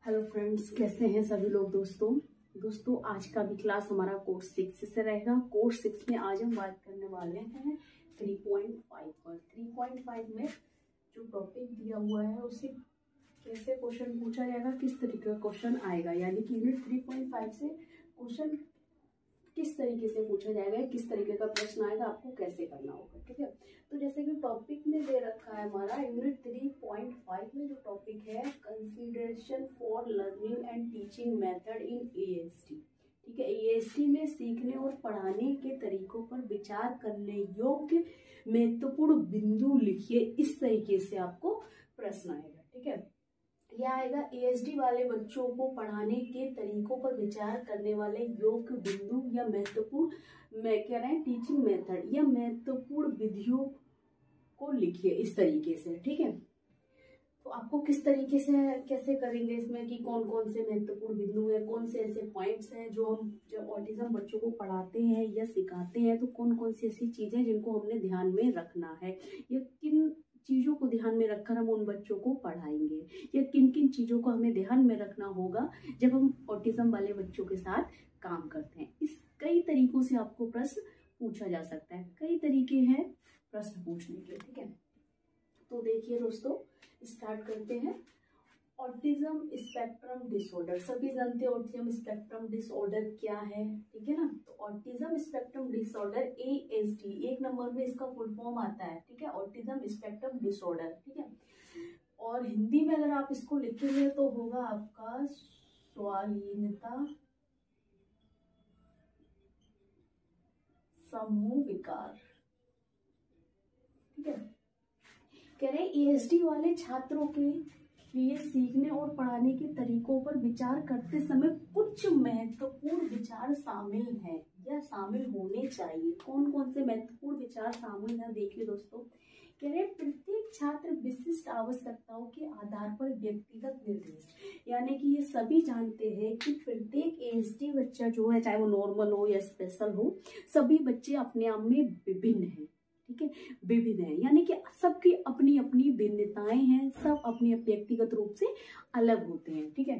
Hello friends, कैसे हैं सभी लोग। दोस्तों आज का भी क्लास हमारा कोर्स 6 से रहेगा। कोर्स 6 में आज हम बात करने वाले हैं 3.5 पर। 3.5 में जो टॉपिक दिया हुआ है उससे कैसे क्वेश्चन पूछा जाएगा, किस तरीके का क्वेश्चन आएगा, यानी कि यूनिट 3.5 से क्वेश्चन किस तरीके से पूछा जाएगा, किस तरीके का प्रश्न आएगा, आपको कैसे करना होगा। ठीक है, तो जैसे कि टॉपिक में दे रखा है हमारा यूनिट 3.5 में जो टॉपिक है consideration for learning and teaching method in AST. ठीक है, एएसटी में सीखने और पढ़ाने के तरीकों पर विचार करने योग्य महत्वपूर्ण बिंदु लिखिए। इस तरीके से आपको प्रश्न आएगा। ठीक है, यह आएगा एएसडी वाले बच्चों को पढ़ाने के तरीकों पर विचार करने वाले योग्य बिंदु या महत्वपूर्ण कह रहे हैं टीचिंग मेथड या महत्वपूर्ण विधियों को लिखिए इस तरीके से। ठीक है, तो आपको किस तरीके से कैसे करेंगे इसमें कि कौन कौन से महत्वपूर्ण बिंदु है, कौन से ऐसे पॉइंट्स हैं जो हम जब ऑटिज्म बच्चों को पढ़ाते हैं या सिखाते हैं तो कौन कौन सी ऐसी चीजें जिनको हमने ध्यान में रखना है, या किन चीज़ों को ध्यान में रखकर हम उन बच्चों को पढ़ाएंगे, या किन किन चीज़ों को हमें ध्यान में रखना होगा जब हम ऑटिज्म वाले बच्चों के साथ काम करते हैं। इस कई तरीकों से आपको प्रश्न पूछा जा सकता है, कई तरीके हैं प्रश्न पूछने के। ठीक है, तो देखिए दोस्तों, स्टार्ट करते हैं। ऑटिज्म स्पेक्ट्रम डिसऑर्डर, सभी जानते हैं ऑटिज्म स्पेक्ट्रम डिसऑर्डर क्या है। ठीक है ना, तो ऑटिज्म स्पेक्ट्रम डिसऑर्डर एएसडी, एक नंबर में इसका फुल फॉर्म आता है। ठीक है, ऑटिज्म स्पेक्ट्रम डिसऑर्डर। ठीक है, और हिंदी में अगर आप इसको लिखेंगे तो होगा आपका स्वाधीनता समूह विकार। ठीक है, कह रहे एएसडी वाले छात्रों के लिए सीखने और पढ़ाने के तरीकों पर विचार करते समय कुछ महत्वपूर्ण विचार शामिल हैं या शामिल होने चाहिए। कौन कौन से महत्वपूर्ण विचार शामिल हैं, देखिए दोस्तों। कह रहे प्रत्येक छात्र विशिष्ट आवश्यकताओं के आधार पर व्यक्तिगत निर्देश, यानी कि ये सभी जानते हैं कि प्रत्येक एएसडी बच्चा जो है, चाहे वो नॉर्मल हो या स्पेशल हो, सभी बच्चे अपने आप में विभिन्न हैं। ठीक है, विविध है, यानी कि सबकी अपनी अपनी भिन्नताएं हैं, सब अपनी व्यक्तिगत रूप से अलग होते हैं। ठीक है,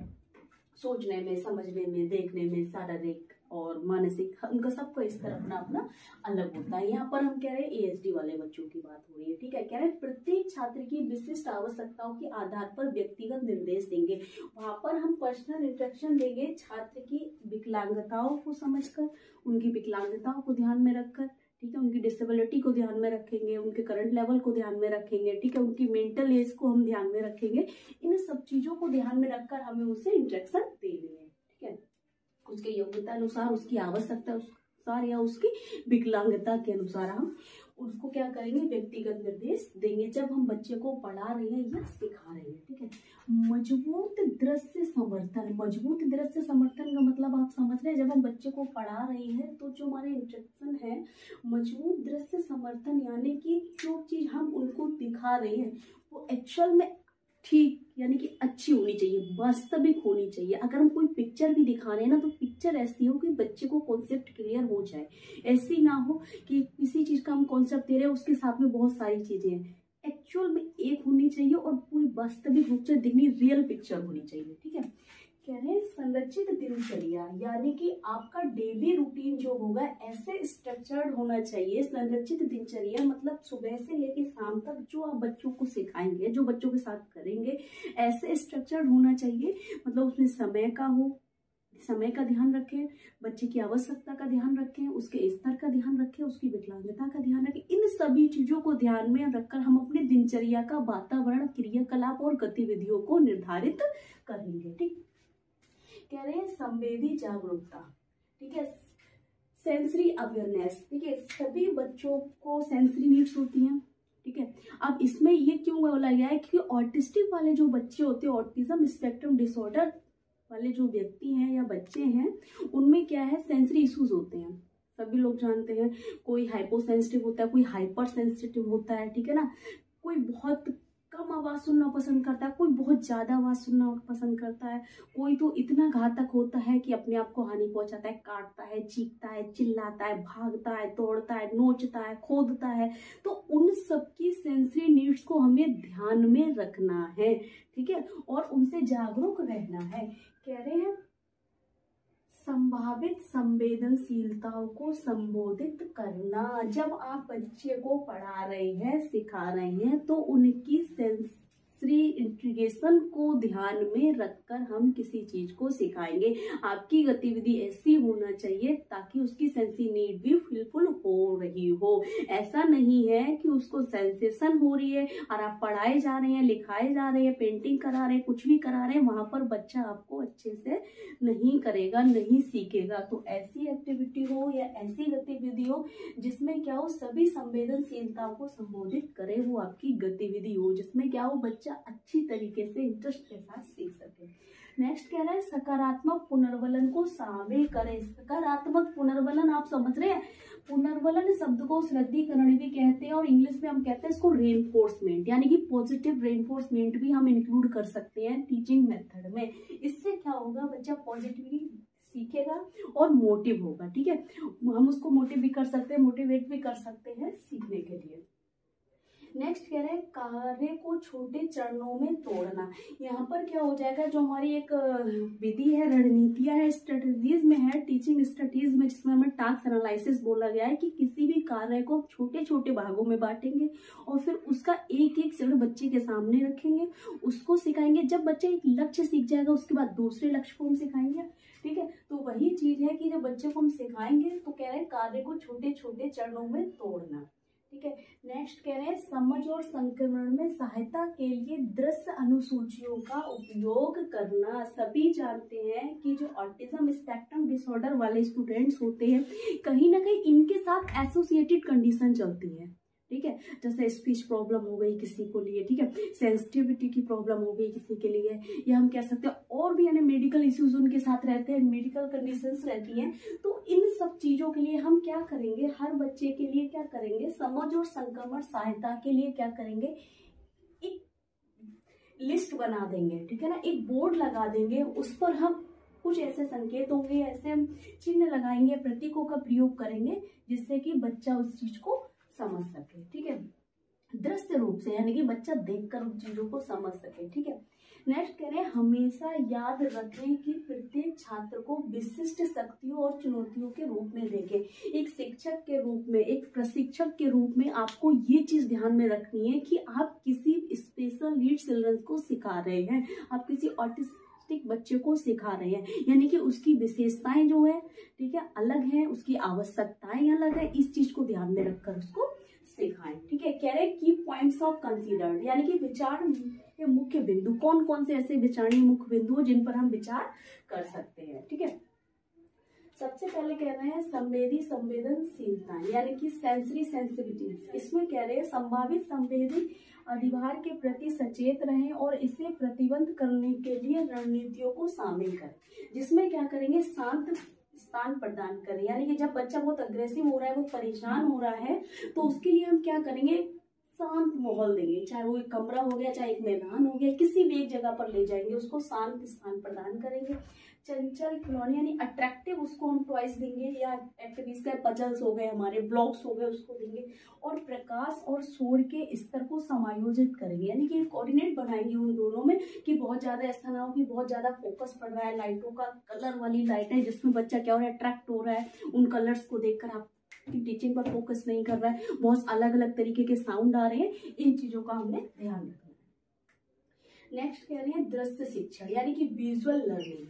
सोचने में, समझने में, देखने में, शारीरिक और मानसिक, उनका सबका स्तर अपना अपना अलग होता है। यहाँ पर हम कह रहे हैं एएसडी वाले बच्चों की बात हो रही है। ठीक है, कह रहे हैं प्रत्येक छात्र की विशिष्ट आवश्यकताओं के आधार पर व्यक्तिगत निर्देश देंगे। वहां पर हम पर्सनल इंस्ट्रक्शन देंगे छात्र की विकलांगताओं को समझकर, उनकी विकलांगताओं को ध्यान में रखकर। ठीक है, उनकी डिसेबिलिटी को ध्यान में रखेंगे, उनके करंट लेवल को ध्यान में रखेंगे। ठीक है, उनकी मेंटल एज को हम ध्यान में रखेंगे। इन सब चीजों को ध्यान में रखकर हमें उसे इंस्ट्रक्शन देनी है। ठीक है, उसके योग्यता अनुसार, उसकी आवश्यकता अनुसार या उसकी विकलांगता के अनुसार हम उसको क्या करेंगे, व्यक्तिगत निर्देश देंगे जब हम बच्चे को पढ़ा रहे हैं या सिखा रहे हैं। ठीक है, मजबूत दृश्य समर्थन। मजबूत दृश्य समर्थन का मतलब आप समझ रहे हैं, जब हम बच्चे को पढ़ा रहे हैं तो जो हमारे इंस्ट्रक्शन है, मजबूत दृश्य समर्थन, यानी कि जो चीज हम उनको दिखा रहे हैं वो एक्चुअल में ठीक, यानी कि अच्छी होनी चाहिए, वास्तविक होनी चाहिए। अगर हम कोई पिक्चर भी दिखा रहे हैं ना, तो पिक्चर ऐसी हो कि बच्चे को कॉन्सेप्ट क्लियर हो जाए। ऐसी ना हो कि किसी चीज का हम कॉन्सेप्ट दे रहे हैं, उसके साथ में बहुत सारी चीजें हैं। एक्चुअल में एक होनी चाहिए और पूरी वास्तविक रूप से दिखनी, रियल पिक्चर होनी चाहिए। ठीक है, कह रहे हैं संरचित दिनचर्या, यानी कि आपका डेली रूटीन जो होगा ऐसे स्ट्रक्चर्ड होना चाहिए। संरचित दिनचर्या मतलब सुबह से लेकर शाम तक जो आप बच्चों को सिखाएंगे, जो बच्चों के साथ करेंगे, ऐसे स्ट्रक्चर्ड होना चाहिए। मतलब उसमें समय का हो, समय का ध्यान रखें, बच्चे की आवश्यकता का ध्यान रखें, उसके स्तर का ध्यान रखें, उसकी विकलांगता का ध्यान रखें। इन सभी चीजों को ध्यान में रखकर हम अपने दिनचर्या का वातावरण, क्रियाकलाप और गतिविधियों को निर्धारित करेंगे। ठीक, कह रहे हैं संवेदी जागरूकता। ठीक है, सेंसरी अवेयरनेस। ठीक है, सभी बच्चों को सेंसरी नीड्स होती हैं। ठीक है, अब इसमें ये क्यों बोला गया है कि ऑटिस्टिक वाले जो बच्चे होते हैं, ऑटिज्म स्पेक्ट्रम डिसऑर्डर वाले जो व्यक्ति हैं या बच्चे हैं, उनमें क्या है, सेंसरी इश्यूज होते हैं। सभी लोग जानते हैं, कोई हाइपो सेंसिटिव होता है, कोई हाइपर सेंसिटिव होता है। ठीक है ना, कोई बहुत कम आवाज सुनना पसंद करता है, कोई बहुत ज्यादा आवाज सुनना पसंद करता है, कोई तो इतना घातक होता है कि अपने आप को हानि पहुंचाता है, काटता है, चीखता है, चिल्लाता है, भागता है, दौड़ता है, नोचता है, खोदता है। तो उन सबकी सेंसरी नीड्स को हमें ध्यान में रखना है, ठीक है, और उनसे जागरूक रहना है। कह रहे हैं संभावित संवेदनशीलताओं को संबोधित करना। जब आप बच्चे को पढ़ा रहे हैं, सिखा रहे हैं, तो उनकी सेंसरी इंटीग्रेशन को ध्यान में रखकर हम किसी चीज को सिखाएंगे। आपकी गतिविधि ऐसी होना चाहिए ताकि उसकी सेंसरी नीड भी फुलफिल हो रही हो। ऐसा नहीं है कि उसको सेंसेशन हो रही है और आप पढ़ाए जा रहे हैं, लिखाए जा रहे हैं, पेंटिंग करा रहे हैं, कुछ भी करा रहे हैं, वहां पर बच्चा आपको अच्छे से नहीं करेगा, नहीं सीखेगा। तो ऐसी एक्टिविटी हो या ऐसी गतिविधि हो जिसमें क्या हो, सभी संवेदनशीलताओं को संबोधित करे, वो आपकी गतिविधि हो जिसमें क्या हो, बच्चा अच्छी तरीके से इंटरेस्ट के साथ सीख सके। नेक्स्ट कह रहा है सकारात्मक पुनर्वलन को शामिल करें। सकारात्मक पुनर्वलन आप समझ रहे हैं, पुनर्वलन शब्द को सुदृढ़ीकरण भी कहते हैं और इंग्लिश में हम कहते हैं इसको रेनफोर्समेंट, यानी कि पॉजिटिव रेनफोर्समेंट भी हम इंक्लूड कर सकते हैं टीचिंग मेथड में। इससे क्या होगा, बच्चा पॉजिटिवली सीखेगा और मोटिव होगा, ठीक है। हम उसको मोटिव भी कर सकते हैं, मोटिवेट भी कर सकते हैं सीखने के लिए। नेक्स्ट कह रहे हैं कार्य को छोटे चरणों में तोड़ना। यहाँ पर क्या हो जाएगा, जो हमारी एक विधि है, रणनीतियां है, स्ट्रेटजीज में है, टीचिंग स्ट्रेटजीज में, जिसमें हमें टास्क एनालिसिस बोला गया है कि किसी भी कार्य को छोटे छोटे भागों में बांटेंगे और फिर उसका एक एक चरण बच्चे के सामने रखेंगे, उसको सिखाएंगे। जब बच्चा एक लक्ष्य सीख जाएगा उसके बाद दूसरे लक्ष्य को हम सिखाएंगे, ठीक है। तो वही चीज है कि जब बच्चे को हम सिखाएंगे तो कह रहे हैं कार्य को छोटे छोटे चरणों में तोड़ना, ठीक है। नेक्स्ट कह रहे हैं समझ और संक्रमण में सहायता के लिए दृश्य अनुसूचियों का उपयोग करना। सभी जानते हैं कि जो ऑटिज्म स्पेक्ट्रम डिसऑर्डर वाले स्टूडेंट्स होते हैं, कहीं ना कहीं इनके साथ एसोसिएटेड कंडीशन चलती है, ठीक है। जैसे स्पीच प्रॉब्लम हो गई किसी को लिए, ठीक है, सेंसिटिविटी की प्रॉब्लम हो गई किसी के लिए, या हम कह सकते हैं और भी यानी मेडिकल इश्यूज उनके साथ रहते हैं, मेडिकल कंडीशंस रहती हैं। तो इन सब चीजों के लिए हम क्या करेंगे, हर बच्चे के लिए क्या करेंगे, समझ और संक्रमण सहायता के लिए क्या करेंगे, एक लिस्ट बना देंगे, ठीक है ना, एक बोर्ड लगा देंगे, उस पर हम कुछ ऐसे संकेत होंगे, ऐसे हम चिन्ह लगाएंगे, प्रतीकों का प्रयोग करेंगे जिससे कि बच्चा उस चीज को समझ सके, ठीक है, दृश्य रूप से, यानी कि बच्चा देखकर उन चीजों को समझ सके, ठीक है। नेक्स्ट कह रहे हैं हमेशा याद रखें कि प्रत्येक छात्र को विशिष्ट शक्तियों और चुनौतियों के रूप में देखें। एक शिक्षक के रूप में, एक प्रशिक्षक के रूप में आपको ये चीज ध्यान में रखनी है कि आप किसी स्पेशल नीड चिल्ड्रन को सिखा रहे हैं, आप किसी ऑटिस्टिक बच्चे को सिखा रहे हैं, यानी कि उसकी विशेषताएं जो है, ठीक है, अलग है, उसकी आवश्यकताएं अलग है। इस चीज को ध्यान में रखकर उसको सिखाएं, ठीक है। कह रहे हैं की पॉइंट्स ऑफ कंसीडर्ड, यानी कि विचार के मुख्य बिंदु, कौन कौन से ऐसे विचारणीय मुख्य बिंदु हो जिन पर हम विचार कर सकते हैं, ठीक है। सबसे पहले कह रहे हैं संवेदनशीलता, यानी कि सेंसरी सेंसिटिविटीज। इसमें कह रहे हैं संभावित संवेदी अधिभार के प्रति सचेत रहें और इसे प्रतिबंध करने के लिए रणनीतियों को शामिल करें, जिसमें क्या करेंगे, शांत स्थान प्रदान करें, यानी कि जब बच्चा बहुत अग्रेसिव हो रहा है, बहुत परेशान हो रहा है, तो उसके लिए हम क्या करेंगे, शांत माहौल देंगे, चाहे वो एक कमरा हो गया, चाहे एक मैदान हो गया, किसी भी एक जगह पर ले जाएंगे, उसको शांत स्थान प्रदान करेंगे। चंचल खिलौने यानी अट्रैक्टिव उसको हम टॉयज देंगे, या एक्टिविटीज का पजल्स हो गए, हमारे ब्लॉक्स हो गए, उसको देंगे। और प्रकाश और शोर के स्तर को समायोजित करेंगे, यानी कि कोऑर्डिनेट बनाएंगे उन दोनों में, कि बहुत ज्यादा ऐसा ना हो कि बहुत ज्यादा फोकस पड़ रहा है, लाइटों का कलर वाली लाइट है जिसमें बच्चा क्या हो रहा है, अट्रैक्ट हो रहा है, उन कलर्स को देखकर आप टीचिंग पर फोकस नहीं कर रहा है, बहुत अलग अलग तरीके के साउंड आ रहे हैं, इन चीजों का हमने ध्यान रखना है। नेक्स्ट कह रहे हैं दृश्य शिक्षण, यानी कि विजुअल लर्निंग।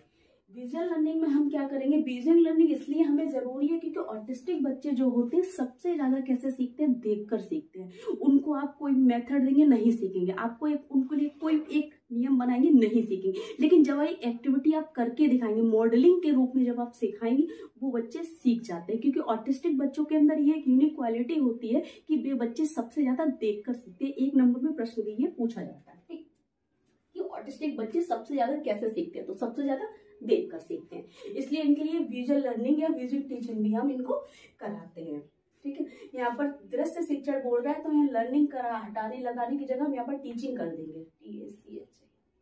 विजुअल लर्निंग में हम क्या करेंगे, विजुअल लर्निंग इसलिए हमें जरूरी है क्योंकि ऑटिस्टिक बच्चे जो होते हैं सबसे ज्यादा कैसे सीखते हैं, देखकर सीखते हैं। उनको आप कोई मेथड देंगे नहीं सीखेंगे, आपको उनके लिए कोई एक नियम बनाएंगे नहीं सीखेंगे, लेकिन जब एक एक्टिविटी आप करके दिखाएंगे, मॉडलिंग के रूप में जब आप सिखाएंगे, वो बच्चे सीख जाते हैं। क्योंकि ऑटिस्टिक बच्चों के अंदर ये एक यूनिक क्वालिटी होती है कि वे बच्चे सबसे ज्यादा देखकर सीखते हैं। एक नंबर में प्रश्न भी ये पूछा जाता है, ठीक, कि ऑटिस्टिक बच्चे सबसे ज्यादा कैसे सीखते हैं, तो सबसे ज्यादा देख कर सीखते हैं, इसलिए इनके लिए विजुअल लर्निंग या विजुअल टीचिंग भी हम इनको कराते हैं। ठीक है। यहाँ पर दृश्य शिक्षण बोल रहा है तो यहाँ लर्निंग करा हटाने लगाने की जगह हम यहाँ पर टीचिंग कर देंगे, TACH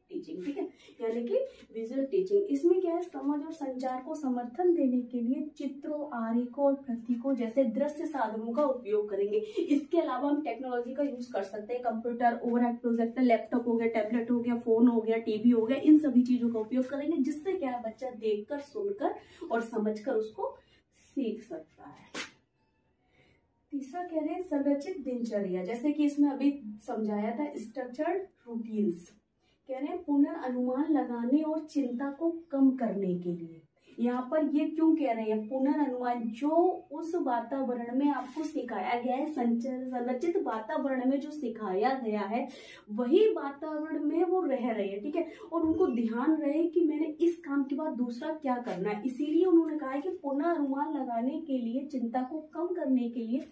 टीचिंग, ठीक है, यानी कि विजुअल टीचिंग। इसमें क्या है, समझ और संचार को समर्थन देने के लिए चित्रों, आरेखों और प्रतीकों जैसे दृश्य साधनों का उपयोग करेंगे। इसके अलावा हम टेक्नोलॉजी का यूज कर सकते हैं, कंप्यूटर, ओवरहेड प्रोजेक्टर, लैपटॉप हो गया, टैबलेट हो गया, फोन हो गया, टीवी हो गया, इन सभी चीजों का उपयोग करेंगे, जिससे क्या है बच्चा देखकर, सुनकर और समझकर उसको सीख सकता है। तीसरा कह रहे हैं संरचित दिनचर्या, जैसे कि इसमें अभी समझाया था स्ट्रक्चर्ड रूटीन्स। कह रहे हैं पुनर्अनुमान लगाने और चिंता को कम करने के लिए। यहाँ पर ये क्यों कह रहे हैं पुनर्अनुमान, जो उस वातावरण में आपको सिखाया गया है, संरचित वातावरण में जो सिखाया गया है वही वातावरण में वो रह रहे हैं, ठीक है, और उनको ध्यान रहे कि मैंने इस काम के बाद दूसरा क्या करना है। इसीलिए उन्होंने कहा है कि पुनर्अनुमान लगाने के लिए, चिंता को कम करने के लिए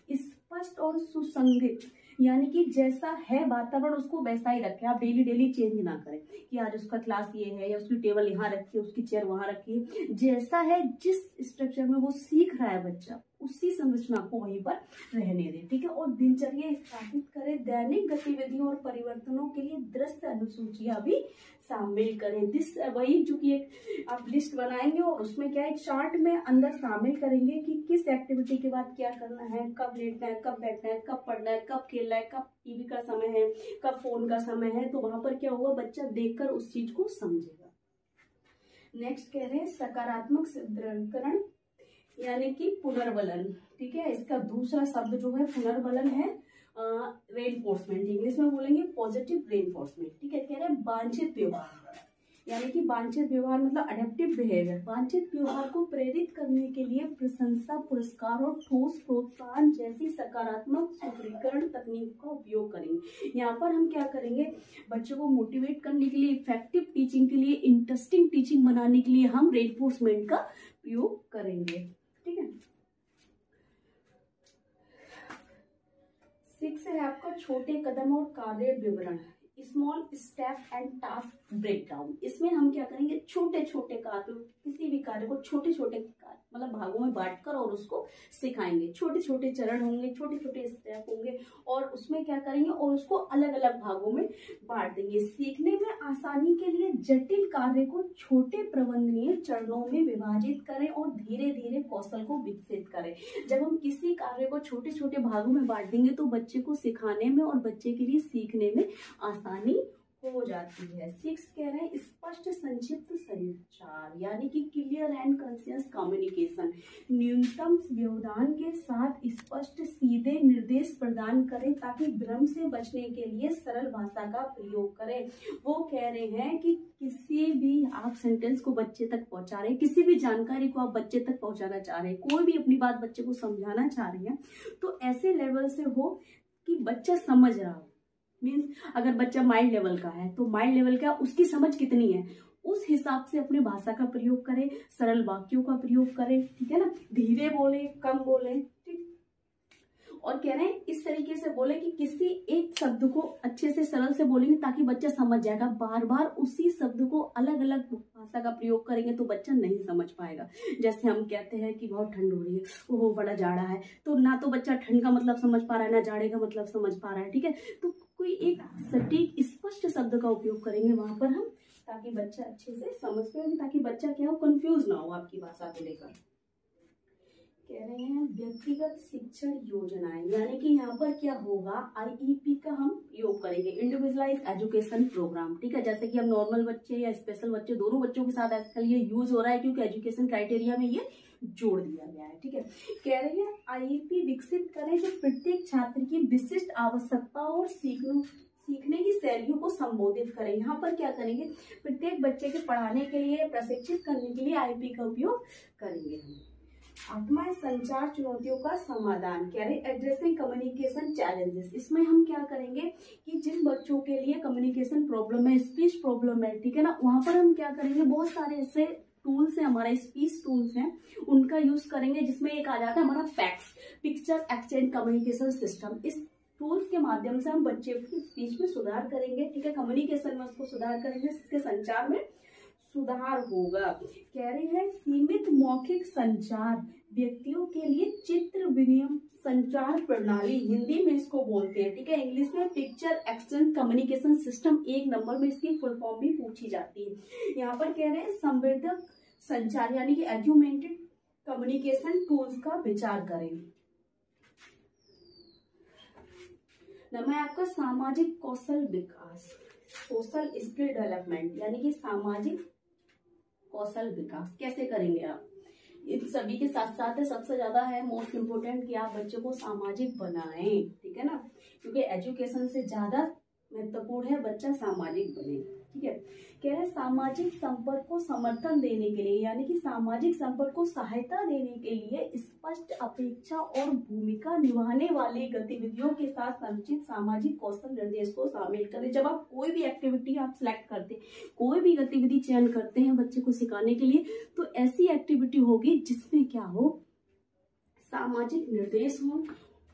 स्पष्ट और सुसंगत, यानी कि जैसा है वातावरण उसको वैसा ही रखें, आप डेली डेली चेंज ना करें कि आज उसका क्लास ये है या उसकी टेबल यहाँ रखी है, उसकी चेयर वहां रखी है। जैसा है, जिस स्ट्रक्चर में वो सीख रहा है बच्चा, उसी संरचना को वहीं पर रहने दें, ठीक है। और दिनचर्या स्थापित करें, दैनिक गतिविधियों और परिवर्तनों के लिए दृश्य अनुसूचियां भी शामिल करें। वही जो कि एक आप लिस्ट बनाएंगे और उसमें क्या है चार्ट में अंदर शामिल करेंगे कि किस एक्टिविटी के बाद क्या करना है, कब लेटना है, कब बैठना है, कब पढ़ना है, कब खेलना है, कब टीवी का समय है, कब फोन का समय है। तो वहां पर क्या होगा, बच्चा देखकर उस चीज को समझेगा। नेक्स्ट कह रहे हैं सकारात्मक सुदृढ़ीकरण, यानी कि पुनर्बलन, ठीक है। इसका दूसरा शब्द जो है पुनर्बलन है रेनफोर्समेंट, इंग्लिश में बोलेंगे पॉजिटिव रेनफोर्समेंट, ठीक है। कह रहे हैं वांछित व्यवहार, यानी कि वांछित व्यवहार मतलब अडेप्टिव बिहेवियर। वांछित व्यवहार को प्रेरित करने के लिए प्रशंसा, पुरस्कार और ठोस प्रोत्साहन जैसी सकारात्मक सुदृढ़ीकरण तकनीक का उपयोग करेंगे। यहाँ पर हम क्या करेंगे, बच्चों को मोटिवेट करने के लिए, इफेक्टिव टीचिंग के लिए, इंटरेस्टिंग टीचिंग बनाने के लिए हम रेनफोर्समेंट का उपयोग करेंगे, ठीक है। 6 है आपका छोटे कदम और कार्य विवरण, small step and task breakdown. इसमें हम क्या करेंगे, छोटे छोटे कार्य, किसी भी कार्य को छोटे छोटे मतलब भागों में बांटकर और उसको सिखाएंगे। छोटे छोटे चरण होंगे, छोटे छोटे स्टेप होंगे और उसमें क्या करेंगे और उसको अलग अलग भागों में बांट देंगे। सीखने में आसानी के लिए जटिल कार्य को छोटे प्रबंधनीय चरणों में विभाजित करें और धीरे धीरे कौशल को विकसित करें। जब हम किसी कार्य को छोटे छोटे भागों में बांट देंगे तो बच्चे को सिखाने में और बच्चे के लिए सीखने में आसानी हो जाती है। 6 कह रहे हैं स्पष्ट संक्षिप्त संचार, यानी कि क्लियर एंड कंसियस कम्युनिकेशन। न्यूनतम व्यवधान के साथ स्पष्ट सीधे निर्देश प्रदान करें ताकि भ्रम से बचने के लिए सरल भाषा का प्रयोग करें। वो कह रहे हैं कि किसी भी आप सेंटेंस को बच्चे तक पहुंचा रहे हैं, किसी भी जानकारी को आप बच्चे तक पहुंचाना चाह रहे हैं, कोई भी अपनी बात बच्चे को समझाना चाह रहे हैं, तो ऐसे लेवल से हो कि बच्चा समझ रहा हो। मीन्स अगर बच्चा माइल्ड लेवल का है तो माइल्ड लेवल का उसकी समझ कितनी है उस हिसाब से अपनी भाषा का प्रयोग करें, सरल वाक्यों का प्रयोग करें, ठीक है ना। धीरे बोले, कम बोले, ठीक। और कह रहे हैं इस तरीके से बोले कि किसी एक शब्द को अच्छे से सरल से बोलेंगे ताकि बच्चा समझ जाएगा। बार बार उसी शब्द को अलग अलग भाषा का प्रयोग करेंगे तो बच्चा नहीं समझ पाएगा। जैसे हम कहते हैं कि बहुत ठंड हो रही है, ओहो बड़ा जाड़ा है, तो ना तो बच्चा ठंड का मतलब समझ पा रहा है ना जाड़े का मतलब समझ पा रहा है, ठीक है। तो कोई एक सटीक स्पष्ट शब्द का उपयोग करेंगे वहां पर हम, ताकि बच्चा अच्छे से समझ पाए, ताकि बच्चा क्या हो कंफ्यूज ना हो आपकी भाषा को लेकर। कह रहे हैं व्यक्तिगत शिक्षण योजनाएं, यानी कि यहाँ पर क्या होगा IEP का हम उपयोग करेंगे, इंडिविजुअलाइज एजुकेशन प्रोग्राम, ठीक है। जैसे कि हम नॉर्मल बच्चे या स्पेशल बच्चे दोनों बच्चों के साथ आजकल ये यूज हो रहा है क्योंकि एजुकेशन क्राइटेरिया में ये जोड़ दिया गया है, ठीक है। कह रहे हैं IEP विकसित करें जो प्रत्येक छात्र की विशिष्ट आवश्यकताओं और सीखने की शैलियों को संबोधित करें। यहाँ पर क्या करेंगे, प्रत्येक बच्चे के पढ़ाने के लिए, प्रशिक्षित करने के लिए IEP का उपयोग करेंगे हम। 8वां संचार चुनौतियों का समाधान, कह रहे एड्रेसिंग कम्युनिकेशन चैलेंजेस। इसमें हम क्या करेंगे कि जिन बच्चों के लिए कम्युनिकेशन प्रॉब्लम है, स्पीच प्रॉब्लम है, ठीक है ना, वहां पर हम क्या करेंगे, बहुत सारे ऐसे टूल्स हैं, हमारे स्पीच टूल्स हैं, उनका यूज करेंगे। जिसमें एक आ जाता है हमारा PACS, picture exchange communication system. इस टूल्स के माध्यम से हम बच्चे की स्पीच में सुधार करेंगे, ठीक है, कम्युनिकेशन में उसको सुधार करेंगे, उसके संचार में सुधार होगा। कह रहे हैं सीमित मौखिक संचार व्यक्तियों के लिए चित्र विनिमय संचार प्रणाली, हिंदी में इसको बोलते हैं, ठीक है। इंग्लिश में picture exchange communication system, 1 number में इसकी फुल फॉर्म भी पूछी जाती है। यहाँ पर कह रहे हैं संवेदक संचार यानी कि एग्यूमेंटेड कम्युनिकेशन टूल्स का विचार करें। नंबर है आपका सामाजिक कौशल विकास, सोशल स्किल डेवलपमेंट, यानी कि सामाजिक कौशल विकास कैसे करेंगे आप। इन सभी के साथ साथ सबसे ज्यादा है मोस्ट इम्पोर्टेंट कि आप बच्चों को सामाजिक बनाएं, ठीक है ना, क्योंकि एजुकेशन से ज्यादा महत्वपूर्ण है बच्चा सामाजिक बने, ठीक है। कह रहे हैं सामाजिक संपर्क को समर्थन देने के लिए, यानी कि सामाजिक संपर्क को सहायता देने के लिए स्पष्ट अपेक्षा और भूमिका निभाने वाली गतिविधियों के साथ संचित सामाजिक कौशल निर्देश को शामिल करें। जब आप कोई भी एक्टिविटी आप सिलेक्ट करते हैं, कोई भी गतिविधि चयन करते हैं बच्चे को सिखाने के लिए, तो ऐसी एक्टिविटी होगी जिसमें क्या हो, सामाजिक निर्देश हो,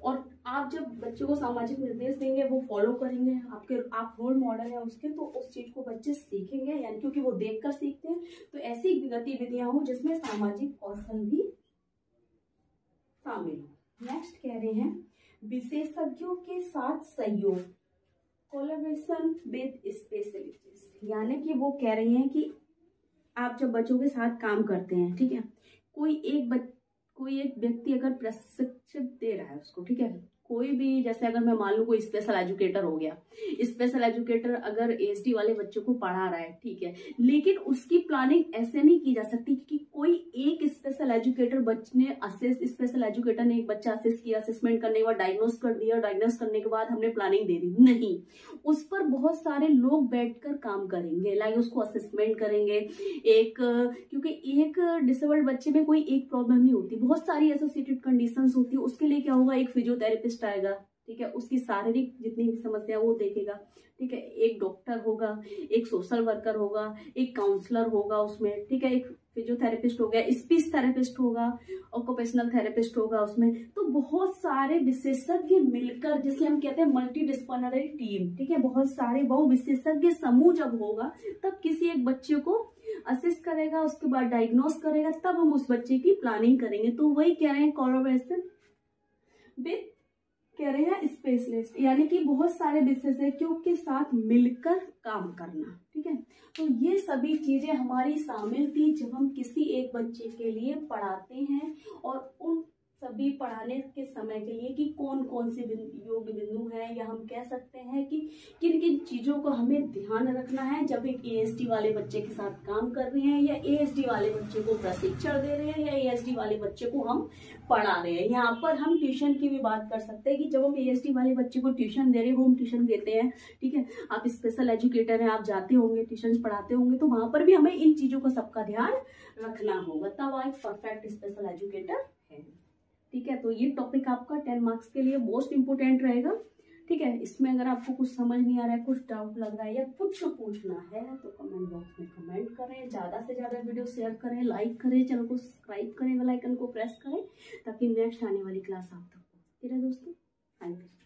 और आप जब बच्चों को सामाजिक निर्देश देंगे वो फॉलो करेंगे, आप रोल मॉडल है उसके, तो उस चीज को बच्चे सीखेंगे, यानी क्योंकि वो देखकर सीखते हैं। तो ऐसी गतिविधियां हो जिसमें सामाजिक कौशल भी शामिल हो। नेक्स्ट कह रहे हैं विशेषज्ञों के साथ सहयोग, कोलैबोरेशन विद स्पेशलिस्ट, यानी कि वो कह रही हैं कि आप जब बच्चों के साथ काम करते हैं, ठीक है, कोई एक व्यक्ति अगर प्रशिक्षण दे रहा है उसको, ठीक है, कोई भी, जैसे अगर मैं मान लूं कोई स्पेशल एजुकेटर हो गया, स्पेशल एजुकेटर अगर एसडी वाले बच्चों को पढ़ा रहा है, ठीक है, लेकिन उसकी प्लानिंग ऐसे नहीं की जा सकती कि कोई एक स्पेशल एजुकेटर स्पेशल एजुकेटर ने एक बच्चा असेस किया, असेसमेंट करने के बाद डायग्नोस कर दिया, डायग्नोस करने के बाद हमने प्लानिंग दे दी, नहीं, उस पर बहुत सारे लोग बैठकर काम करेंगे, लाइक उसको असेसमेंट करेंगे। क्योंकि एक डिसेबल्ड बच्चे में कोई एक प्रॉब्लम नहीं होती, बहुत सारी एसोसिएटेड कंडीशंस होती है। उसके लिए क्या होगा, एक फिजियोथेरेपिस्ट आएगा, ठीक है, उसकी शारीरिक जितनी भी समस्या वो देखेगा, ठीक है, एक डॉक्टर होगा, एक सोशल वर्कर होगा, एक काउंसलर होगा उसमें, ठीक है, एक फिजियोथेरेपिस्ट हो गया, स्पीच थेरेपिस्ट होगा, ऑक्यूपेशनल थेरेपिस्ट होगा उसमें। तो बहुत सारे विशेषज्ञ मिलकर, जिसे हम कहते हैं मल्टीडिसिप्लिनरी टीम, ठीक है, बहुत सारे बहु विशेषज्ञ समूह जब होगा तब किसी एक बच्चे को असेस करेगा, उसके बाद डायग्नोस करेगा, तब हम उस बच्चे की प्लानिंग करेंगे। तो वही कह रहे हैं कोलैबोरेशन विद, कह रहे हैं स्पेशलिस्ट, यानी कि बहुत सारे विशेषज्ञों के साथ मिलकर काम करना, ठीक है। तो ये सभी चीजें हमारी शामिल थी जब हम किसी एक बच्चे के लिए पढ़ाते हैं, और उन सभी पढ़ाने के समय के लिए कि कौन कौन से योग्य बिंदु हैं, या हम कह सकते हैं कि किन किन चीजों को हमें ध्यान रखना है जब एक एएसडी वाले बच्चे के साथ काम कर रहे हैं, या एएसडी वाले बच्चे को प्रशिक्षण दे रहे हैं, या एएसडी वाले बच्चे को हम पढ़ा रहे हैं। यहाँ पर हम ट्यूशन की भी बात कर सकते हैं कि जब हम एएसडी वाले बच्चे को ट्यूशन दे रहे हैं, होम ट्यूशन देते हैं, ठीक है, आप स्पेशल एजुकेटर हैं, आप जाते होंगे ट्यूशन पढ़ाते होंगे, तो वहां पर भी हमें इन चीजों का सबका ध्यान रखना होगा, तब आप परफेक्ट स्पेशल एजुकेटर है, ठीक है। तो ये टॉपिक आपका 10 मार्क्स के लिए मोस्ट इंपोर्टेंट रहेगा, ठीक है। इसमें अगर आपको कुछ समझ नहीं आ रहा है, कुछ डाउट लग रहा है, या कुछ पूछना है, तो कमेंट बॉक्स में कमेंट करें, ज्यादा से ज्यादा वीडियो शेयर करें, लाइक करें, चैनल को सब्सक्राइब करें, बेल आइकन को प्रेस करें, ताकि नेक्स्ट आने वाली क्लास आप तक पहुंचती रहे दोस्तों। Thank you.